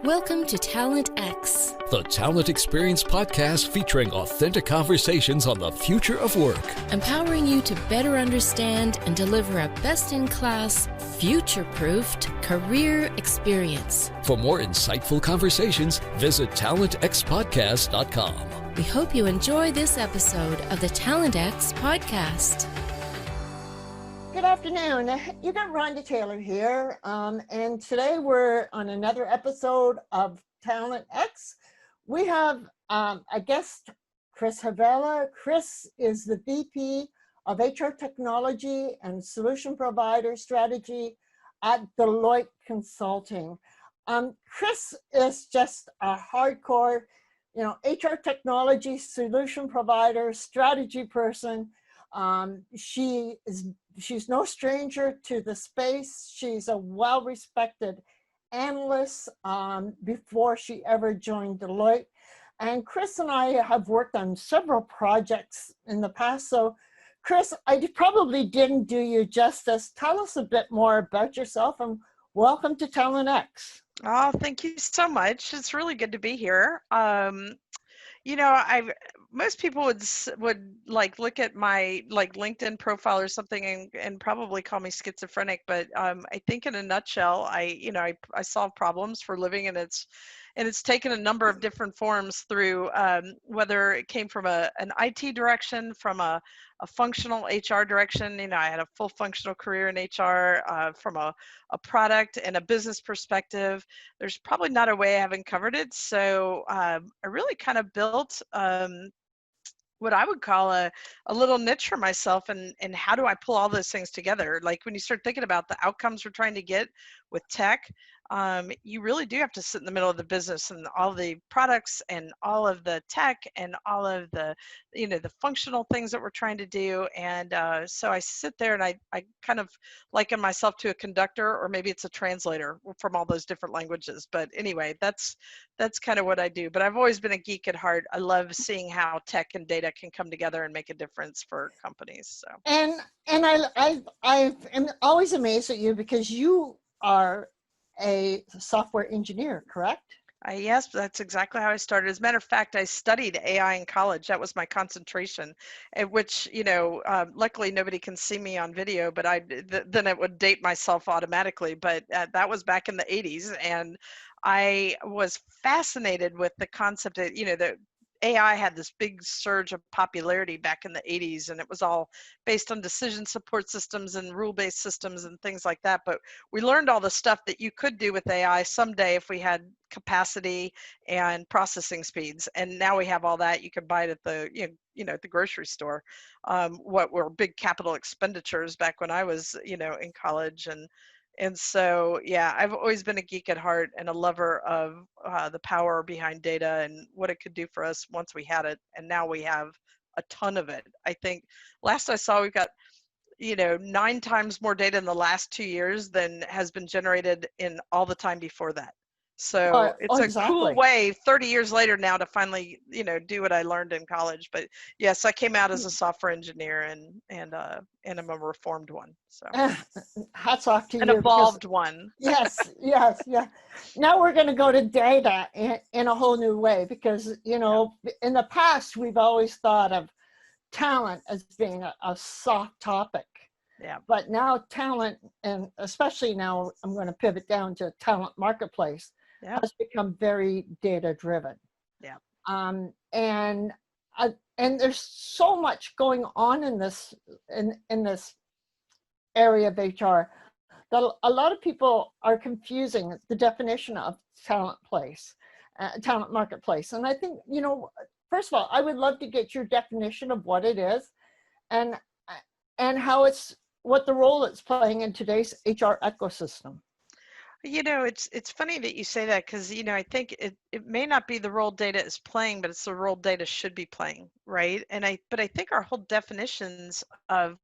Welcome to Talent X, the Talent Experience podcast featuring authentic conversations on the future of work. empowering you to better understand and deliver a best-in-class, future-proofed career experience. For more insightful conversations, visit talentxpodcast.com. We hope you enjoy this episode of the Talent X podcast. Good afternoon. You got Rhonda Taylor here, and today we're on another episode of Talent X. We have a guest, Chris Havrilla. Chris is the VP of HR Technology and Solution Provider Strategy at Deloitte Consulting. Chris is just a hardcore, HR technology solution provider, strategy person. She's no stranger to the space. She's a well-respected analyst before she ever joined Deloitte. And Chris and I have worked on several projects in the past. So Chris, I probably didn't do you justice. Tell us a bit more about yourself and welcome to Talent X. Oh, thank you so much. It's really good to be here. Most people would like look at my LinkedIn profile or something and probably call me schizophrenic, but I think in a nutshell, I solve problems for a living, and it's taken a number of different forms through whether it came from an IT direction, from a functional HR direction. I had a full functional career in HR, from a product and a business perspective. There's probably not a way I haven't covered it. So I really kind of built what I would call a little niche for myself, and how do I pull all those things together? Like when you start thinking about the outcomes we're trying to get with tech, you really do have to sit in the middle of the business and all the products and all of the tech and all of the, the functional things that we're trying to do. And so I sit there and I kind of liken myself to a conductor, or maybe it's a translator from all those different languages. But anyway, that's kind of what I do. But I've always been a geek at heart. I love seeing how tech and data can come together and make a difference for companies. So And I am always amazed at you because you are a software engineer, correct? Yes, that's exactly how I started. As a matter of fact, I studied AI in college. That was my concentration, at which, luckily nobody can see me on video, but then it would date myself automatically. But that was back in the 80s. And I was fascinated with the concept that, that AI had this big surge of popularity back in the 80s, and it was all based on decision support systems and rule-based systems and things like that. But we learned all the stuff that you could do with AI someday if we had capacity and processing speeds. And now we have all that. You could buy it at the at the grocery store. What were big capital expenditures back when I was in college. And so, yeah, I've always been a geek at heart and a lover of the power behind data and what it could do for us once we had it. And now we have a ton of it. I think last I saw, we've got, 9 times more data in the last 2 years than has been generated in all the time before that. So it's a cool way 30 years later now to finally, do what I learned in college. But yes, I came out as a software engineer and I'm a reformed one. So hats off to you. An evolved one. Yes. Now we're going to go to data in a whole new way because, in the past, we've always thought of talent as being a soft topic. Yeah. But now talent, and especially now I'm going to pivot down to talent marketplace, has become very data driven. Yeah. And there's so much going on in this area of HR that a lot of people are confusing the definition of talent marketplace. And I think, first of all, I would love to get your definition of what it is and how what the role it's playing in today's HR ecosystem. It's funny that you say that because, I think it may not be the role data is playing, but it's the role data should be playing, right? But I think our whole definitions of,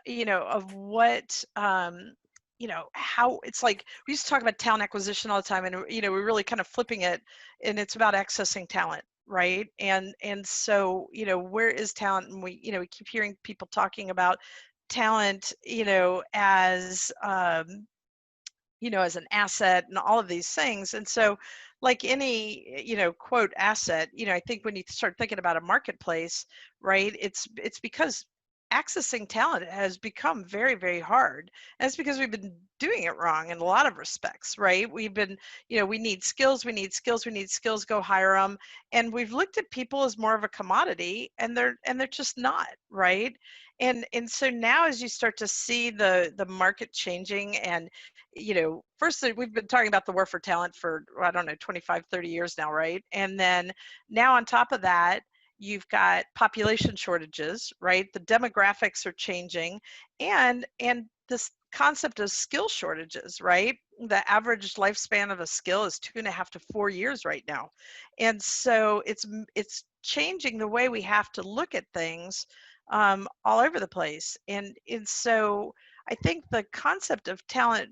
of what, how it's like, we used to talk about talent acquisition all the time, and, we're really kind of flipping it, and it's about accessing talent. Right. And so, where is talent? And we keep hearing people talking about talent, as as an asset and all of these things. And so like any, quote asset, I think when you start thinking about a marketplace, right, it's because accessing talent has become very, very hard. And it's because we've been doing it wrong in a lot of respects, right? We've been, we need skills, we need skills, we need skills, go hire them. And we've looked at people as more of a commodity, and they're just not, right? And so now as you start to see the market changing, and first we've been talking about the war for talent for, I don't know, 25, 30 years now, right? And then now on top of that, you've got population shortages, right? The demographics are changing, and this concept of skill shortages, right? The average lifespan of a skill is 2.5 to 4 years right now. And so it's changing the way we have to look at things all over the place. And so I think the concept of talent,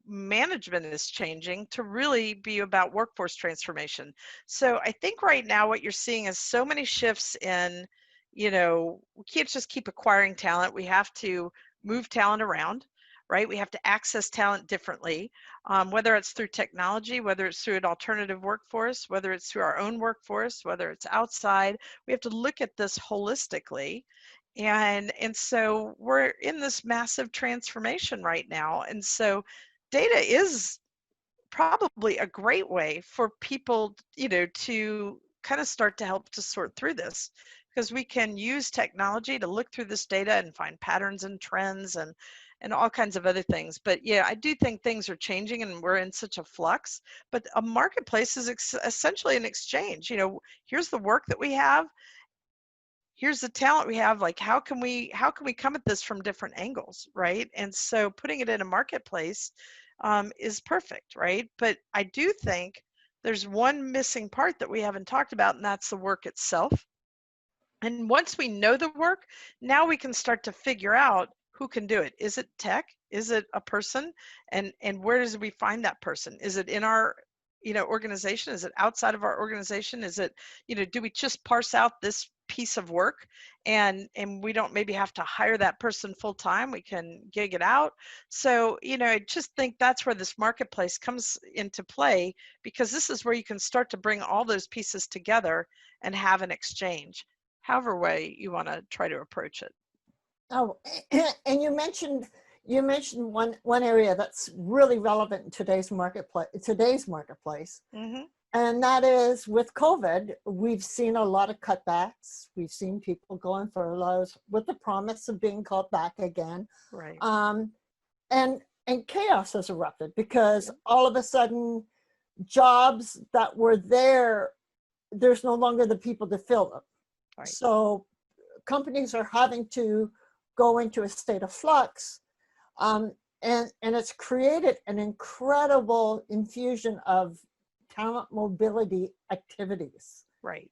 management is changing to really be about workforce transformation. So I think right now what you're seeing is so many shifts in, we can't just keep acquiring talent. We have to move talent around, right? We have to access talent differently, whether it's through technology, whether it's through an alternative workforce, whether it's through our own workforce, whether it's outside. We have to look at this holistically. And so we're in this massive transformation right now. And so data is probably a great way for people, to kind of start to help to sort through this, because we can use technology to look through this data and find patterns and trends and all kinds of other things. But yeah, I do think things are changing and we're in such a flux. But a marketplace is essentially an exchange. Here's the work that we have, here's the talent we have, like how can we come at this from different angles, right? And so putting it in a marketplace is perfect, right? But I do think there's one missing part that we haven't talked about, and that's the work itself. And once we know the work, now we can start to figure out who can do it. Is it tech? Is it a person? And where does we find that person? Is it in our organization? Is it outside of our organization? Is it, do we just parse out this piece of work and we don't maybe have to hire that person full time? We can gig it out. So, I just think that's where this marketplace comes into play, because this is where you can start to bring all those pieces together and have an exchange, however way you want to try to approach it. Oh, and you mentioned one area that's really relevant in today's marketplace. Mm-hmm. And that is, with COVID, we've seen a lot of cutbacks. We've seen people going furloughs with the promise of being called back again. Right. And chaos has erupted, because all of a sudden jobs that were there, there's no longer the people to fill them. Right. So companies are having to go into a state of flux. And it's created an incredible infusion of talent mobility activities. Right.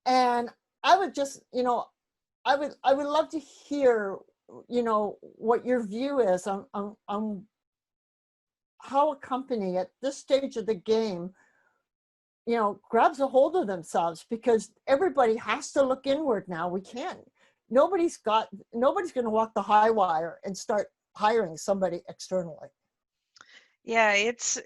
And I would just, I would love to hear, what your view is on how a company at this stage of the game, grabs a hold of themselves, because everybody has to look inward now. We can't. Nobody's going to walk the high wire and start hiring somebody externally. Yeah, it's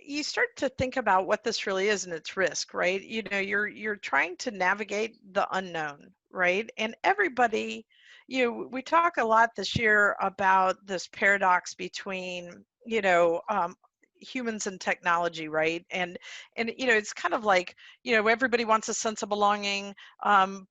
you start to think about what this really is and its risk, right? You're trying to navigate the unknown, right? And everybody, we talk a lot this year about this paradox between, humans and technology, right? And it's kind of like, everybody wants a sense of belonging,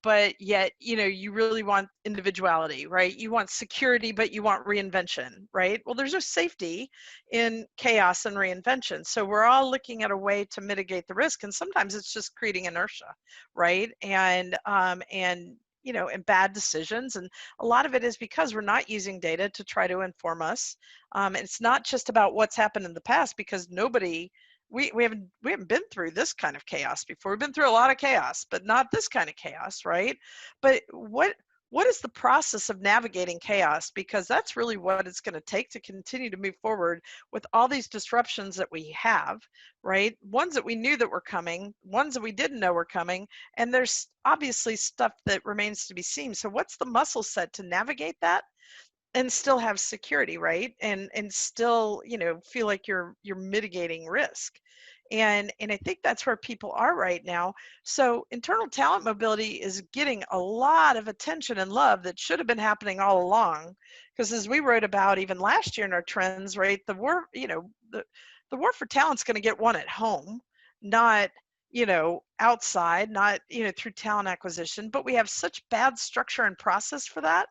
but yet, you really want individuality, right? You want security, but you want reinvention, right? Well, there's no safety in chaos and reinvention. So we're all looking at a way to mitigate the risk, and sometimes it's just creating inertia, right? And and bad decisions. And a lot of it is because we're not using data to try to inform us. It's not just about what's happened in the past, because we haven't been through this kind of chaos before. We've been through a lot of chaos, but not this kind of chaos, right? But what is the process of navigating chaos? Because that's really what it's going to take to continue to move forward with all these disruptions that we have, right? Ones that we knew that were coming, ones that we didn't know were coming, and there's obviously stuff that remains to be seen. So what's the muscle set to navigate that? and still have security, right? And still, feel like you're mitigating risk. And I think that's where people are right now. So internal talent mobility is getting a lot of attention and love that should have been happening all along. Because as we wrote about even last year in our trends, right, the war, the war for talent's going to get won at home, not outside, not through talent acquisition. But we have such bad structure and process for that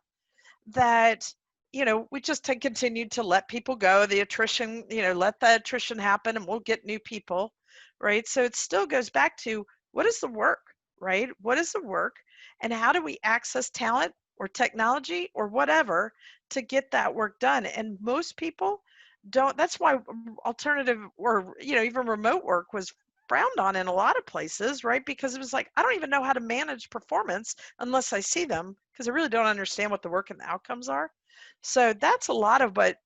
we just continued to let people go, the attrition, let the attrition happen, and we'll get new people, right? So it still goes back to, what is the work, right? What is the work, and how do we access talent or technology or whatever to get that work done? And most people don't. That's why alternative, or even remote work was frowned on in a lot of places, right? Because it was like, I don't even know how to manage performance unless I see them, because I really don't understand what the work and the outcomes are. So that's a lot of what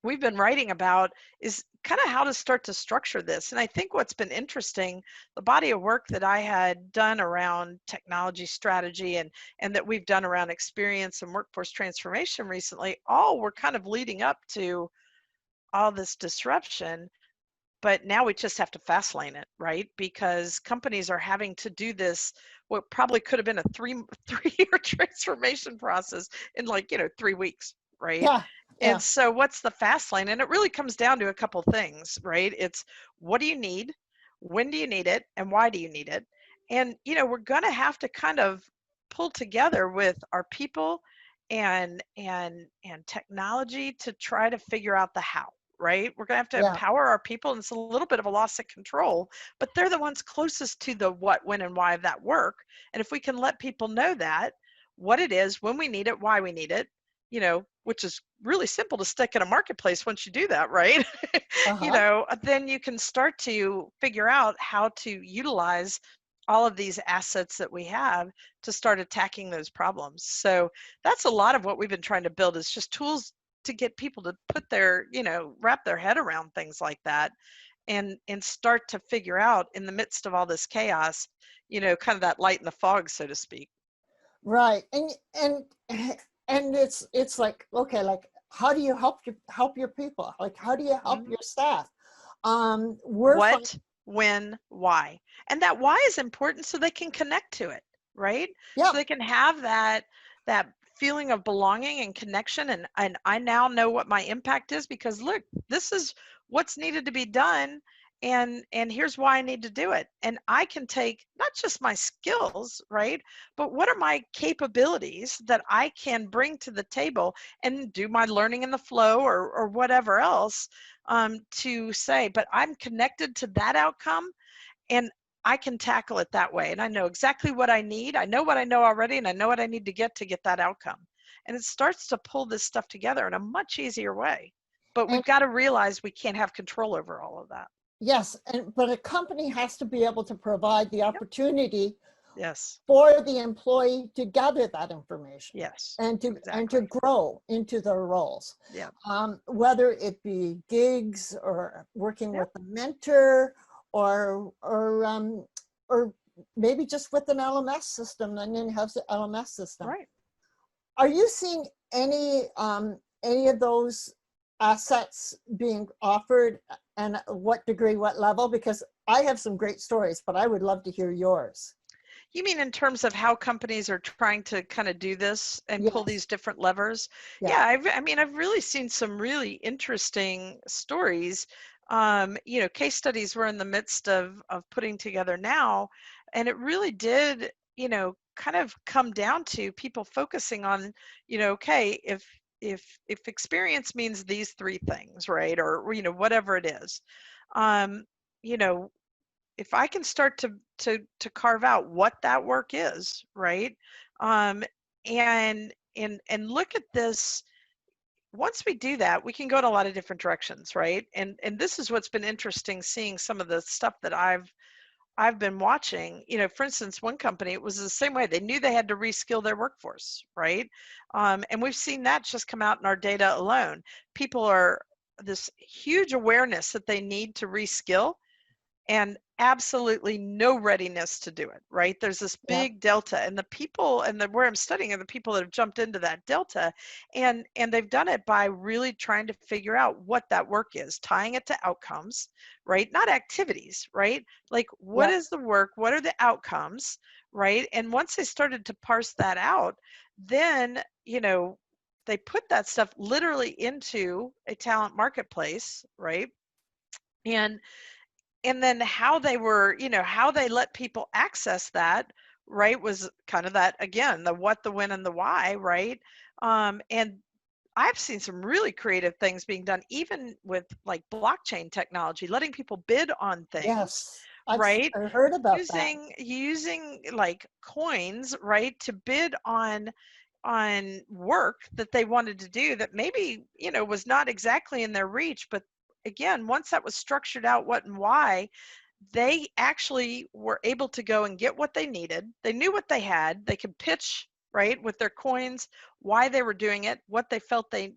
we've been writing about, is kind of how to start to structure this. And I think what's been interesting, the body of work that I had done around technology strategy and that we've done around experience and workforce transformation recently, all were kind of leading up to all this disruption. But now we just have to fast lane it, right? Because companies are having to do this, what probably could have been a three-year transformation process in 3 weeks, right? Yeah, And yeah, so what's the fast lane? And it really comes down to a couple things, right? It's, what do you need? When do you need it? And why do you need it? And, we're going to have to kind of pull together with our people and technology to try to figure out the how. Right? We're going to have to yeah. empower our people, and it's a little bit of a loss of control, but they're the ones closest to the what, when, and why of that work. And if we can let people know that, what it is, when we need it, why we need it, which is really simple to stick in a marketplace once you do that, right? Uh-huh. Then you can start to figure out how to utilize all of these assets that we have to start attacking those problems. So that's a lot of what we've been trying to build, is just tools to get people to put their, wrap their head around things like that, and start to figure out, in the midst of all this chaos, kind of that light in the fog, so to speak. Right. And it's like, okay, like, how do you help your people? Like, how do you help Mhm. your staff? We're finding, What, when, why. And that why is important so they can connect to it, right? yeah, So they can have that feeling of belonging and connection, and I now know what my impact is, because look, this is what's needed to be done, and here's why I need to do it. And I can take not just my skills, right? But what are my capabilities that I can bring to the table, and do my learning in the flow, or whatever else, to say, but I'm connected to that outcome, and I can tackle it that way. And I know exactly what I need. I know what I know already, and I know what I need to get that outcome. And it starts to pull this stuff together in a much easier way. But and we've got to realize we can't have control over all of that. yes, but a company has to be able to provide the Yep. opportunity Yes. for the employee to gather that information Yes. and to Exactly. grow into their roles, Yeah. whether it be gigs or working Yep. with a mentor, or maybe just with an LMS system, and then have the LMS system. Right. Are you seeing any of those assets being offered, and what degree, what level? Because I have some great stories, but I would love to hear yours. You mean in terms of how companies are trying to kind of do this and pull Yes. these different levers? Yeah. Yeah, I mean, I've really seen some really interesting stories. Case studies we're in the midst of putting together now, and it really did, kind of come down to people focusing on, okay, if experience means these three things, right, or whatever it is, um, you know, if I can start to carve out what that work is, right? Um, and look at this. Once we do that, we can go in a lot of different directions, right? And this is what's been interesting, seeing some of the stuff that I've been watching. For instance, one company, it was the same way. They knew they had to reskill their workforce, right? And we've seen that just come out in our data alone. People are this huge awareness that they need to reskill, and absolutely no readiness to do it, right? There's this Yeah. big delta, and the people and the where I'm studying are the people that have jumped into that delta, and they've done it by really trying to figure out what that work is, tying it to outcomes, right? Not activities, right? Like, what Yeah. is the work? What are the outcomes, right? And once they started to parse that out, then, they put that stuff literally into a talent marketplace, right? And and then how they were, how they let people access that, right, was kind of that, again, the what, the when, and the why, right? And I've seen some really creative things being done, even with like blockchain technology, letting people bid on things, Yes. right? I heard about that. Using like coins, right, to bid on work that they wanted to do that maybe, was not exactly in their reach, but again, once that was structured out, what and why, they actually were able to go and get what they needed. They knew what they had. They could pitch, right, with their coins, why they were doing it, what they felt they,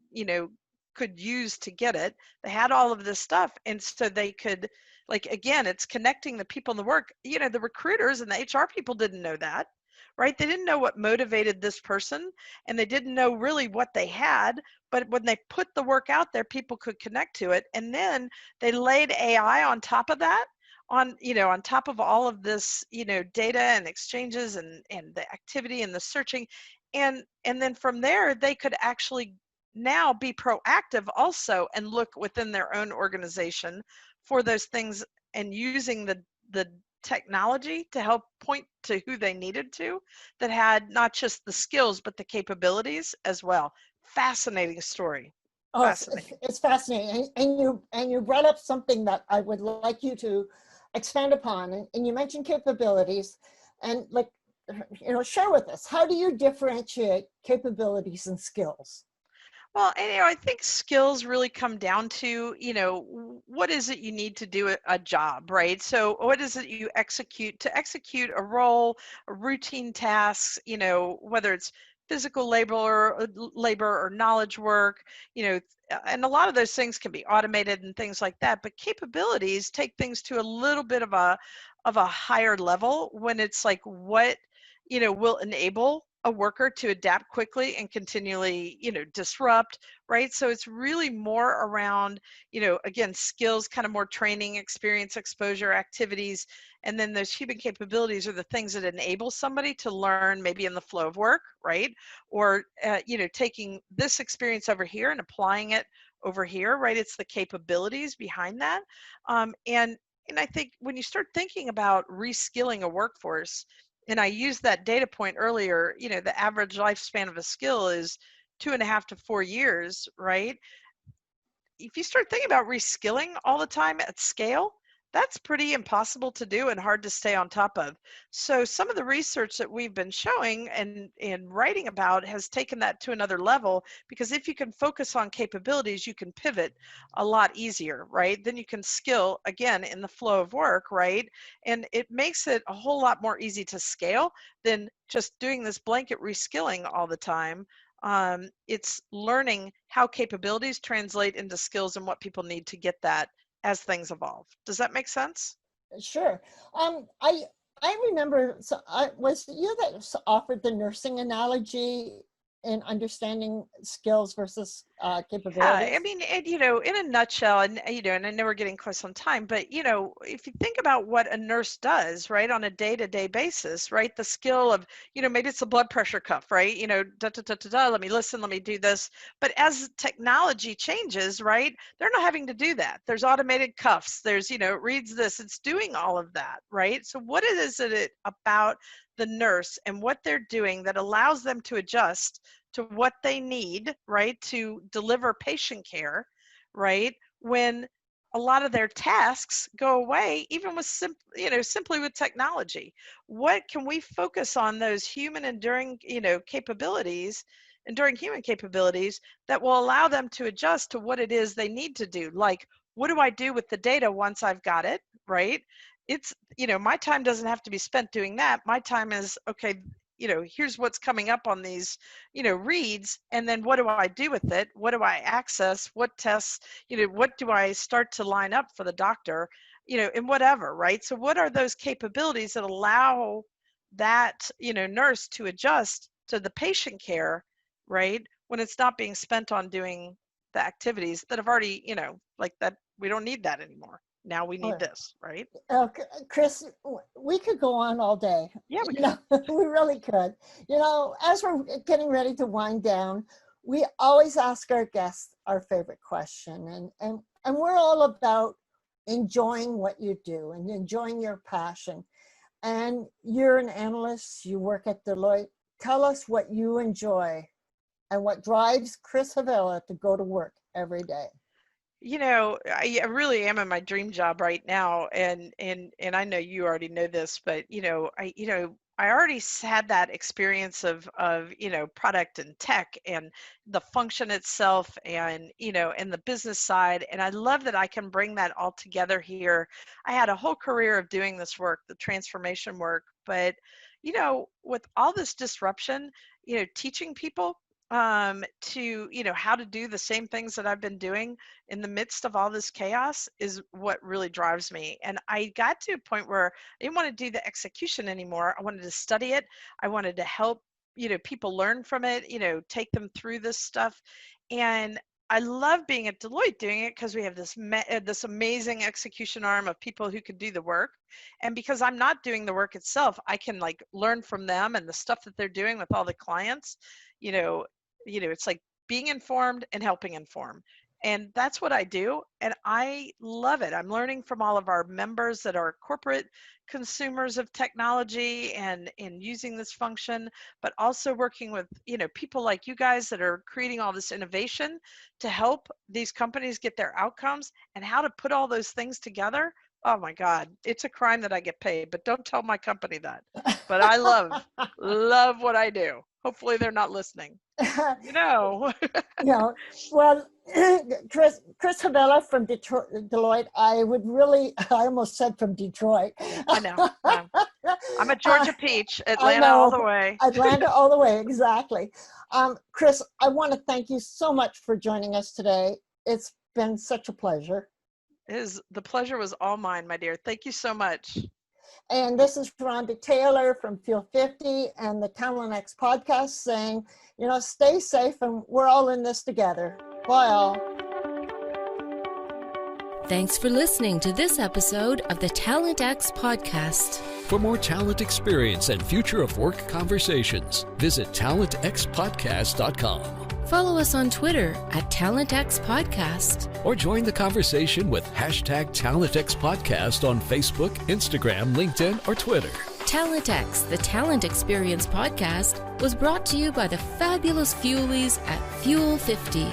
could use to get it. They had all of this stuff. And so they could, like, again, it's connecting the people in the work. The recruiters and the HR people didn't know that, right? They didn't know what motivated this person, and they didn't know really what they had. But when they put the work out there, people could connect to it. And then they laid AI on top of that, on top of all of this, data and exchanges and the activity and the searching, and then from there they could actually now be proactive also and look within their own organization for those things, and using the technology to help point to who they needed to, that had not just the skills but the capabilities as well. Fascinating story. Oh, Fascinating. it's fascinating. And you brought up something that I would like you to expand upon. And you mentioned capabilities, and like, share with us, how do you differentiate capabilities and skills? Well, and I think skills really come down to, what is it you need to do a job, right? So what is it you execute to execute a role, a routine tasks, whether it's physical labor or knowledge work, and a lot of those things can be automated and things like that. But capabilities take things to a little bit of a higher level, when it's like what, will enable a worker to adapt quickly and continually, disrupt, right? So it's really more around, again, skills, kind of more training, experience, exposure, activities. And then those human capabilities are the things that enable somebody to learn maybe in the flow of work, right? Or, taking this experience over here and applying it over here, right? It's the capabilities behind that. And I think when you start thinking about reskilling a workforce, and I used that data point earlier, the average lifespan of a skill is 2.5 to 4 years, right? If you start thinking about reskilling all the time at scale, that's pretty impossible to do and hard to stay on top of. So some of the research that we've been showing and writing about has taken that to another level, because if you can focus on capabilities, you can pivot a lot easier, right? Then you can skill again in the flow of work, right? And it makes it a whole lot more easy to scale than just doing this blanket reskilling all the time. It's learning how capabilities translate into skills and what people need to get that as things evolve. Does that make sense? Sure. I remember, so I was you that offered the nursing analogy in understanding skills versus Yeah, I capabilities. mean, in a nutshell, and and I know we're getting close on time, but if you think about what a nurse does, right, on a day-to-day basis, right, the skill of, maybe it's a blood pressure cuff, right, da da da da da, let me listen, let me do this. But as technology changes, right, they're not having to do that. There's automated cuffs. There's, it reads this. It's doing all of that, right? So what is it about the nurse and what they're doing that allows them to adjust to what they need, right, to deliver patient care, right, when a lot of their tasks go away, even with simply with technology? What can we focus on those human enduring, capabilities, enduring human capabilities, that will allow them to adjust to what it is they need to do? Like, what do I do with the data once I've got it, right? It's, my time doesn't have to be spent doing that. My time is, okay, here's what's coming up on these, reads, and then what do I do with it? What do I access? What tests, what do I start to line up for the doctor? in whatever, right? So what are those capabilities that allow that, nurse to adjust to the patient care, right? When it's not being spent on doing the activities that have already, like that, we don't need that anymore. Now we need this, right? Chris, we could go on all day. Yeah, we we really could. As we're getting ready to wind down, we always ask our guests our favorite question. And we're all about enjoying what you do and enjoying your passion. And you're an analyst, you work at Deloitte. Tell us what you enjoy and what drives Chris Havrilla to go to work every day. I really am in my dream job right now, and I know you already know this, but I already had that experience of product and tech and the function itself, and and the business side, and I love that I can bring that all together here. I had a whole career of doing this work, the transformation work, but with all this disruption, teaching people to how to do the same things that I've been doing in the midst of all this chaos is what really drives me. And I got to a point where I didn't want to do the execution anymore. I wanted to study it. I wanted to help people learn from it, take them through this stuff. And I love being at Deloitte doing it because we have this amazing execution arm of people who could do the work. And because I'm not doing the work itself, I can learn from them and the stuff that they're doing with all the clients. It's like being informed and helping inform. And that's what I do. And I love it. I'm learning from all of our members that are corporate consumers of technology and using this function, but also working with, people like you guys that are creating all this innovation to help these companies get their outcomes and how to put all those things together. Oh my God, it's a crime that I get paid, but don't tell my company that. But I love what I do. Hopefully they're not listening. Well, Chris Havrilla from Deloitte, I almost said from Detroit. I know. I'm a Georgia peach, Atlanta all the way. Atlanta all the way, exactly. Chris, I want to thank you so much for joining us today. It's been such a pleasure. The pleasure was all mine, my dear. Thank you so much. And this is Rhonda Taylor from Field 50 and the Talent X podcast saying, stay safe and we're all in this together. Bye all. Thanks for listening to this episode of the Talent X podcast. For more talent experience and future of work conversations, visit talentxpodcast.com. Follow us on Twitter at TalentX Podcast. Or join the conversation with #TalentXPodcast on Facebook, Instagram, LinkedIn, or Twitter. Talent X, the Talent Experience podcast, was brought to you by the fabulous Fuelies at Fuel 50.